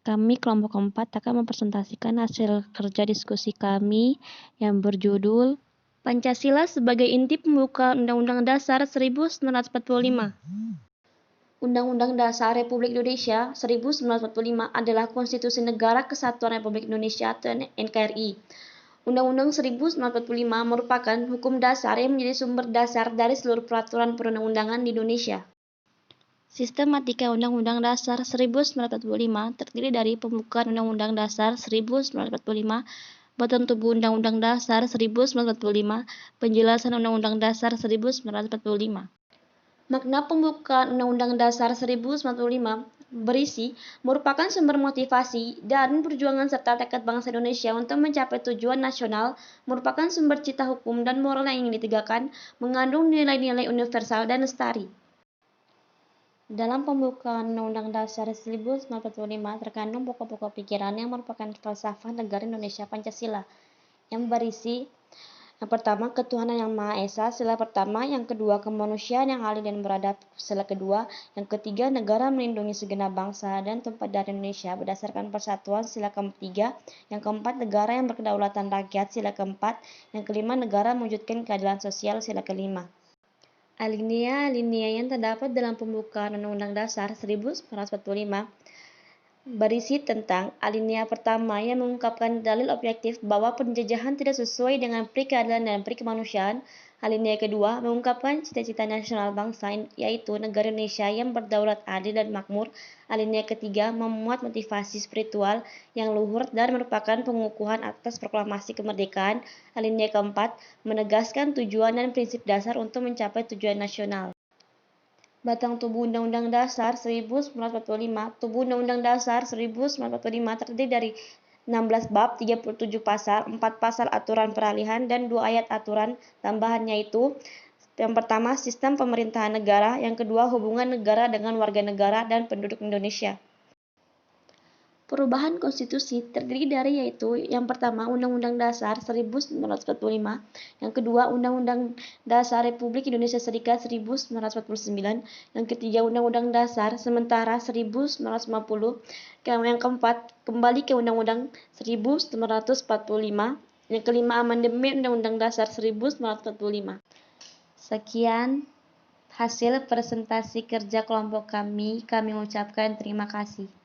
Kami kelompok 4 akan mempresentasikan hasil kerja diskusi kami yang berjudul Pancasila sebagai inti pembuka Undang-Undang Dasar 1945. Undang-Undang Dasar Republik Indonesia 1945 adalah Konstitusi Negara Kesatuan Republik Indonesia atau NKRI. Undang-Undang 1945 merupakan hukum dasar yang menjadi sumber dasar dari seluruh peraturan perundang-undangan di Indonesia. Sistematika Undang-Undang Dasar 1945 terdiri dari pembukaan Undang-Undang Dasar 1945, batuan tubuh Undang-Undang Dasar 1945, penjelasan Undang-Undang Dasar 1945. Makna pembukaan Undang-Undang Dasar 1945 berisi merupakan sumber motivasi dan perjuangan serta tekad bangsa Indonesia untuk mencapai tujuan nasional, merupakan sumber cita hukum dan moral yang ingin ditegakkan, mengandung nilai-nilai universal dan lestari. Dalam pembukaan Undang-Undang Dasar 1945 terkandung pokok-pokok pikiran yang merupakan falsafah negara Indonesia Pancasila, yang berisi yang pertama, ketuhanan yang Maha Esa, sila pertama. Yang kedua, kemanusiaan yang adil dan beradab, sila kedua. Yang ketiga, negara melindungi segenap bangsa dan tumpah darah Indonesia berdasarkan persatuan, sila ketiga. Yang keempat, negara yang berkedaulatan rakyat, sila keempat. Yang kelima, negara mewujudkan keadilan sosial, sila kelima. Alinea-alinea yang terdapat dalam pembukaan Undang-Undang Dasar 1945 berisi tentang alinea pertama yang mengungkapkan dalil objektif bahwa penjajahan tidak sesuai dengan peri keadilan dan peri kemanusiaan. Alinea kedua mengungkapkan cita-cita nasional bangsa yaitu negara Indonesia yang berdaulat, adil dan makmur. Alinea ketiga memuat motivasi spiritual yang luhur dan merupakan pengukuhan atas proklamasi kemerdekaan. Alinea keempat menegaskan tujuan dan prinsip dasar untuk mencapai tujuan nasional. Batang tubuh Undang-Undang Dasar 1945. Tubuh Undang-Undang Dasar 1945 terdiri dari 16 bab, 37 pasal, 4 pasal aturan peralihan, dan 2 ayat aturan tambahan, yaitu yang pertama, sistem pemerintahan negara, yang kedua, hubungan negara dengan warga negara dan penduduk Indonesia. Perubahan konstitusi terdiri dari yaitu yang pertama Undang-Undang Dasar 1945, yang kedua Undang-Undang Dasar Republik Indonesia Serikat 1949, yang ketiga Undang-Undang Dasar Sementara 1950, yang keempat kembali ke Undang-Undang 1945, yang kelima amandemen Undang-Undang Dasar 1945. Sekian hasil presentasi kerja kelompok kami ucapkan terima kasih.